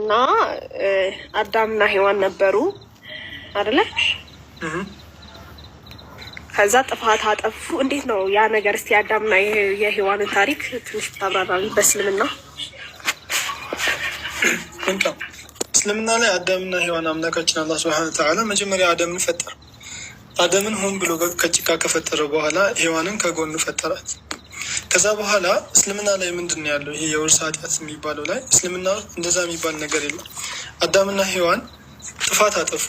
እና አዳምና ሔዋን ነበሩ አይደለ? ከዛ ጥፋት አጠፉ። እንዴት ነው ያ ነገር? እስቲ አዳምና የሔዋንን ታሪክ ትንሽ ታብራራለህ በእስልምና? እስልምና ላይ አዳምና ሔዋን አምላካችን አላህ ሱብሓነሁ ወተዓላ መጀመሪያ አዳምን ፈጠረ። አዳምን ሆን ብሎ ከጭቃ ከፈጠረ በኋላ ሔዋንን ከጎኑ ፈጠራት። ከዛ በኋላ እስልምና ላይ ምንድን ነው ያለው? ይሄ የውርስ ኃጢአት የሚባለው ላይ እስልምና እንደዛ የሚባል ነገር የለም። አዳምና ሔዋን ጥፋት አጠፉ።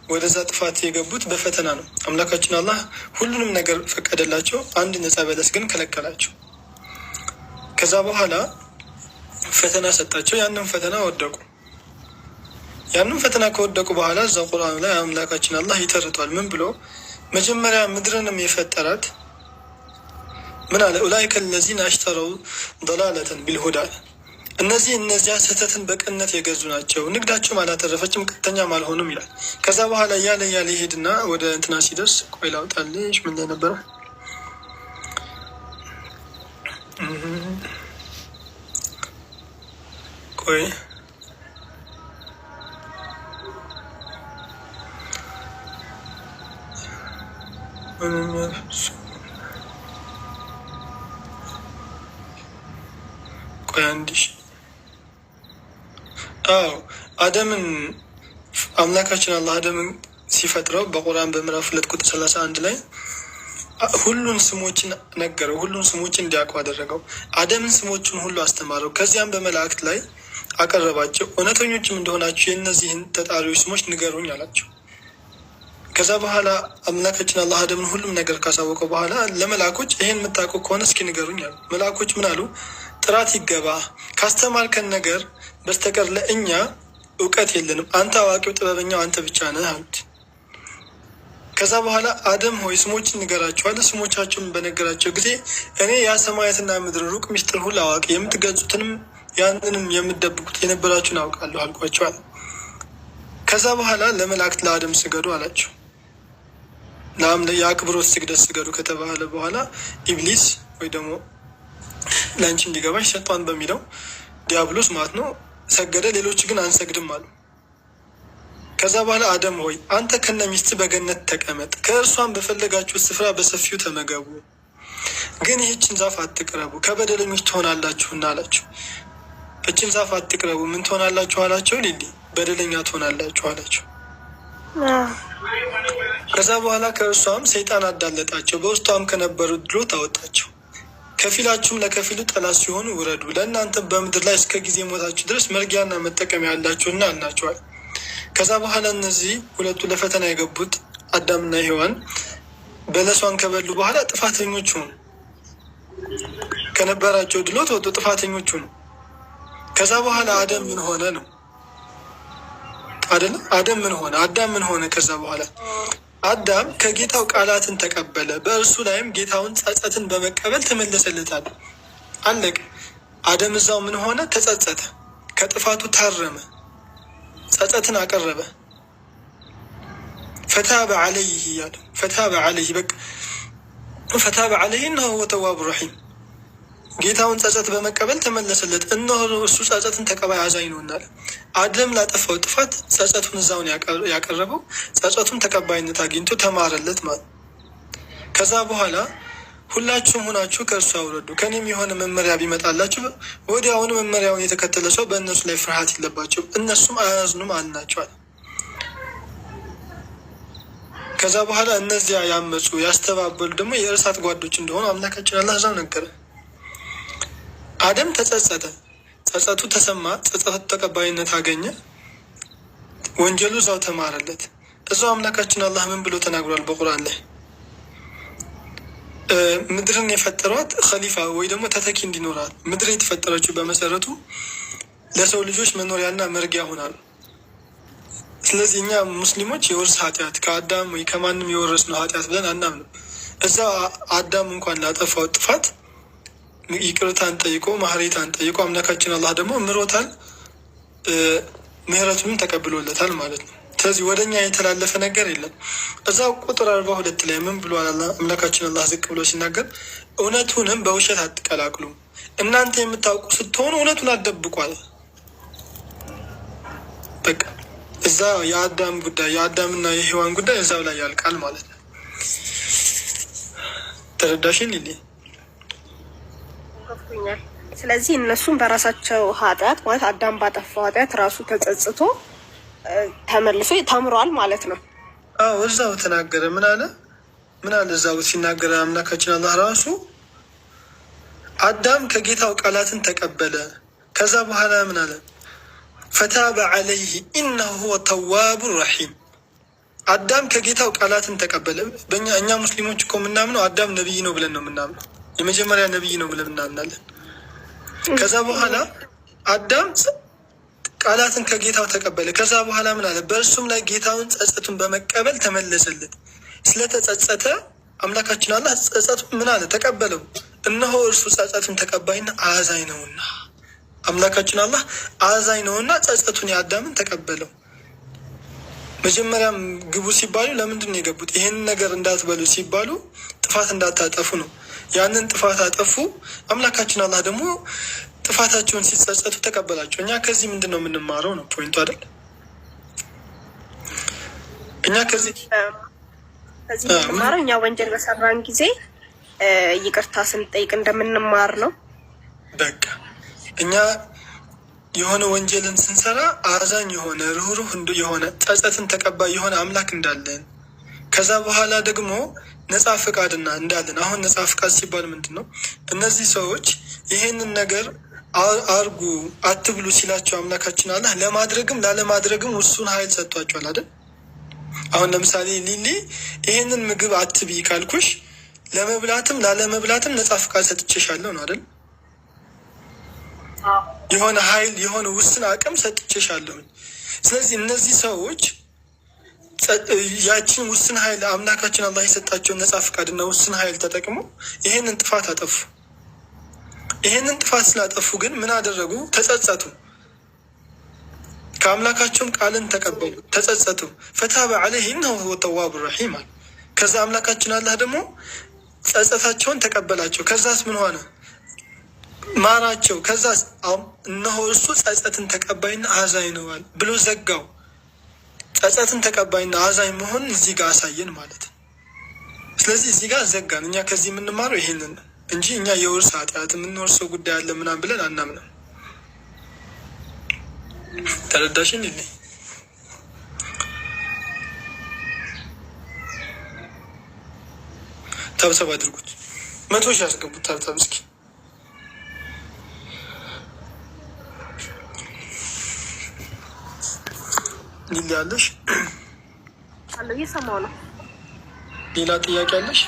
ወደዛ ጥፋት የገቡት በፈተና ነው። አምላካችን አላህ ሁሉንም ነገር ፈቀደላቸው። አንድ ነፃ በለስ ግን ከለከላቸው። ከዛ በኋላ ፈተና ሰጣቸው። ያንን ፈተና ወደቁ። ያንን ፈተና ከወደቁ በኋላ እዛ ቁርአን ላይ አምላካችን አላህ ይተርቷል። ምን ብሎ መጀመሪያ ምድርንም የፈጠራት ምን አለ? ኡላይከ ለዚነ አሽተረው ضላለተን ቢልሁዳ፣ እነዚያ ስህተትን በቅንነት የገዙ ናቸው፣ ንግዳቸውም አላተረፈችም፣ ቀጥተኛም አልሆኑም ይላል። ከዛ በኋላ እያለ ይሄድና ወደ እንትና ሲደርስ ቆይ ላውጣልሽ፣ ምን ላይ ነበረ? ቆይ አንዲሽ አደምን አምላካችን አላህ አደምን ሲፈጥረው በቁርአን በምዕራፍ 2 ቁጥር 31 ላይ ሁሉን ስሞችን ነገረው። ሁሉን ስሞችን እንዲያውቁ አደረገው። አደምን ስሞችን ሁሉ አስተማረው። ከዚያም በመላእክት ላይ አቀረባቸው። እውነተኞችም እንደሆናችሁ የእነዚህን ተጣሪዎች ስሞች ንገሩኝ አላቸው። ከዛ በኋላ አምላካችን አላህ አደምን ሁሉም ነገር ካሳወቀው በኋላ ለመላኮች ይሄን የምታውቁ ከሆነ እስኪ ንገሩኝ አሉ። መላኮች ምን አሉ? ጥራት ይገባ፣ ካስተማርከን ነገር በስተቀር ለእኛ እውቀት የለንም። አንተ አዋቂው ጥበበኛው አንተ ብቻ ነህ አሉት። ከዛ በኋላ አደም ሆይ ስሞችን ንገራቸዋል። ስሞቻቸውን በነገራቸው ጊዜ እኔ ያ ሰማያትና ምድር ሩቅ ሚስጥር ሁሉ አዋቂ፣ የምትገልጹትንም ያንንም የምትደብቁት የነበራችሁን አውቃለሁ አልኳቸዋል። ከዛ በኋላ ለመላእክት ለአደም ስገዱ አላቸው። የአክብሮት ስግደት ስገዱ ከተባለ በኋላ ኢብሊስ ወይ ደግሞ ለአንቺ እንዲገባሽ ሸይጣን በሚለው ዲያብሎስ ማለት ነው ሰገደ። ሌሎች ግን አንሰግድም አሉ። ከዛ በኋላ አደም ሆይ አንተ ከነ ሚስት በገነት ተቀመጥ፣ ከእርሷን በፈለጋችሁ ስፍራ በሰፊው ተመገቡ፣ ግን ይህችን ዛፍ አትቅረቡ፣ ከበደለኞች ትሆናላችሁና አላቸው። እችን ዛፍ አትቅረቡ፣ ምን ትሆናላችሁ አላቸው። ሊሊ በደለኛ ትሆናላችሁ አላቸው። ከዛ በኋላ ከእርሷም ሰይጣን አዳለጣቸው፣ በውስጧም ከነበሩት ድሎት አወጣቸው። ከፊላችሁም ለከፊሉ ጠላት ሲሆኑ ውረዱ፣ ለእናንተ በምድር ላይ እስከ ጊዜ ሞታችሁ ድረስ መርጊያና መጠቀሚያ ያላችሁና አልናቸዋል። ከዛ በኋላ እነዚህ ሁለቱ ለፈተና የገቡት አዳምና ሔዋን በለሷን ከበሉ በኋላ ጥፋተኞች ሆኑ። ከነበራቸው ድሎት ወጡ፣ ጥፋተኞች ሆኑ። ከዛ በኋላ አደም ምን ሆነ ነው አይደለም? አደም ምን ሆነ? አዳም ምን ሆነ? ከዛ በኋላ አዳም ከጌታው ቃላትን ተቀበለ። በእርሱ ላይም ጌታውን ጸጸትን በመቀበል ተመለሰለታል። አለቅ። አደም እዛው ምን ሆነ? ተጸጸተ፣ ከጥፋቱ ታረመ፣ ጸጸትን አቀረበ። ፈታበ ዐለይህ እያለ ፈታበ ዐለይህ በቃ ፈታበ ዐለይህ እነሆ ሁወ ተዋቡ ረሒም። ጌታውን ጸጸት በመቀበል ተመለሰለት። እነሆ እሱ ጸጸትን ተቀባይ አዛኝ ነው እናለ። አደም ላጠፋው ጥፋት ጸጸቱን እዛውን ያቀረበው፣ ጸጸቱን ተቀባይነት አግኝቶ ተማረለት ማለት። ከዛ በኋላ ሁላችሁም ሆናችሁ ከእርሱ አውረዱ፣ ከኔም የሆነ መመሪያ ቢመጣላችሁ ወዲያውኑ መመሪያውን የተከተለ ሰው በእነሱ ላይ ፍርሃት የለባቸውም፣ እነሱም አያዝኑም አልናቸዋል። ከዛ በኋላ እነዚያ ያመፁ ያስተባበሉ ደግሞ የእርሳት ጓዶች እንደሆኑ አምላካችን አላህ እዛው ነገረ። አደም ተጸጸተ፣ ጸጸቱ ተሰማ፣ ጸጸቱ ተቀባይነት አገኘ፣ ወንጀሉ እዛው ተማረለት። እዛው አምላካችን አላህ ምን ብሎ ተናግሯል በቁርአን ላይ? ምድርን የፈጠሯት ኸሊፋ ወይ ደግሞ ተተኪ እንዲኖራል። ምድር የተፈጠረችው በመሰረቱ ለሰው ልጆች መኖሪያና መርጊያ ሆናሉ። ስለዚህ እኛ ሙስሊሞች የውርስ ኃጢአት ከአዳም ወይ ከማንም የወረስነው ኃጢአት ብለን አናምንም። እዛ አዳም እንኳን ላጠፋው ጥፋት ይቅርታን ጠይቆ ማህሬታን ጠይቆ አምላካችን አላህ ደግሞ ምሮታል፣ ምህረቱንም ተቀብሎለታል ማለት ነው። ስለዚህ ወደ እኛ የተላለፈ ነገር የለም። እዛው ቁጥር 42 ላይ ምን ብሏል አምላካችን አላህ ዝቅ ብሎ ሲናገር፣ እውነቱንም በውሸት አትቀላቅሉ፣ እናንተ የምታውቁ ስትሆኑ እውነቱን አትደብቋል። በቃ እዛ የአዳም ጉዳይ የአዳምና የሔዋን ጉዳይ እዛው ላይ ያልቃል ማለት ነው። ተረዳሽን? ሊሊ ስለዚህ እነሱም በራሳቸው ኃጢአት ማለት አዳም ባጠፋው ኃጢአት ራሱ ተጸጽቶ ተመልሶ ተምሯል ማለት ነው። አዎ እዛው ተናገረ። ምን አለ እዛው ሲናገረ አምላካችን አላህ ራሱ አዳም ከጌታው ቃላትን ተቀበለ። ከዛ በኋላ ምን አለ? ፈታበ ዐለይህ ኢነሁ ሁወ ተዋቡ ረሒም። አዳም ከጌታው ቃላትን ተቀበለ። እኛ ሙስሊሞች እኮ የምናምነው አዳም ነቢይ ነው ብለን ነው የምናምነው። የመጀመሪያ ነቢይ ነው ብለን እናምናለን። ከዛ በኋላ አዳም ቃላትን ከጌታው ተቀበለ። ከዛ በኋላ ምን አለ? በእርሱም ላይ ጌታውን ጸጸቱን በመቀበል ተመለሰለት። ስለተጸጸተ አምላካችን አላህ ጸጸቱን ምን አለ? ተቀበለው። እነሆ እርሱ ጸጸቱን ተቀባይና አዛኝ ነውና። አምላካችን አላህ አዛኝ ነውና ጸጸቱን የአዳምን ተቀበለው። መጀመሪያም ግቡ ሲባሉ ለምንድን ነው የገቡት? ይህን ነገር እንዳትበሉ ሲባሉ ጥፋት እንዳታጠፉ ነው። ያንን ጥፋት አጠፉ። አምላካችን አላህ ደግሞ ጥፋታቸውን ሲጸጸቱ ተቀበላቸው። እኛ ከዚህ ምንድን ነው የምንማረው ነው ፖይንቱ አይደል? እኛ ከዚህ የምንማረው እኛ ወንጀል በሰራን ጊዜ ይቅርታ ስንጠይቅ እንደምንማር ነው። በቃ እኛ የሆነ ወንጀልን ስንሰራ አዛኝ የሆነ ርኅሩህ የሆነ ጸጸትን ተቀባይ የሆነ አምላክ እንዳለን፣ ከዛ በኋላ ደግሞ ነፃ ፍቃድና እንዳለን። አሁን ነፃ ፍቃድ ሲባል ምንድን ነው? እነዚህ ሰዎች ይሄንን ነገር አርጉ አትብሉ ሲላቸው አምላካችን አላህ ለማድረግም ላለማድረግም ውሱን ኃይል ሰጥቷቸዋል አይደል? አሁን ለምሳሌ ሊሊ ይሄንን ምግብ አትብይ ካልኩሽ ለመብላትም ላለመብላትም ነፃ ፍቃድ ሰጥቼሻለሁ ነው አይደል? የሆነ ኃይል የሆነ ውስን አቅም ሰጥቼሻለሁ። ስለዚህ እነዚህ ሰዎች ያችን ውስን ኃይል አምላካችን አላህ የሰጣቸውን ነፃ ፍቃድና ውስን ኃይል ተጠቅሞ ይሄንን ጥፋት አጠፉ። ይሄንን ጥፋት ስላጠፉ ግን ምን አደረጉ? ተጸጸቱ። ከአምላካቸውም ቃልን ተቀበሉ፣ ተጸጸቱ። ፈታበ ዐለይህ ኢነሁ ሁወ ተዋቡ ረሒም አለ። ከዛ አምላካችን አላህ ደግሞ ጸጸታቸውን ተቀበላቸው። ከዛስ ምን ሆነ? ማራቸው። ከዛ እነሆ እርሱ ጸጸትን ተቀባይና አዛኝ ነዋል ብሎ ዘጋው። ጸጸትን ተቀባይና አዛኝ መሆንን እዚህ ጋር አሳየን ማለት ነው። ስለዚህ እዚህ ጋር ዘጋን። እኛ ከዚህ የምንማረው ይሄንን እንጂ እኛ የውርስ ኃጢአት የምንወርሰው ጉዳይ አለ ምናምን ብለን አናምንም። ተረዳሽን? ል ታብታብ አድርጉት። 100 ሺህ ያስገቡት። ታብታብ እስኪ ሊሊ አለሽ? አለ እየሰማሁ ነው። ሌላ ጥያቄ አለሽ?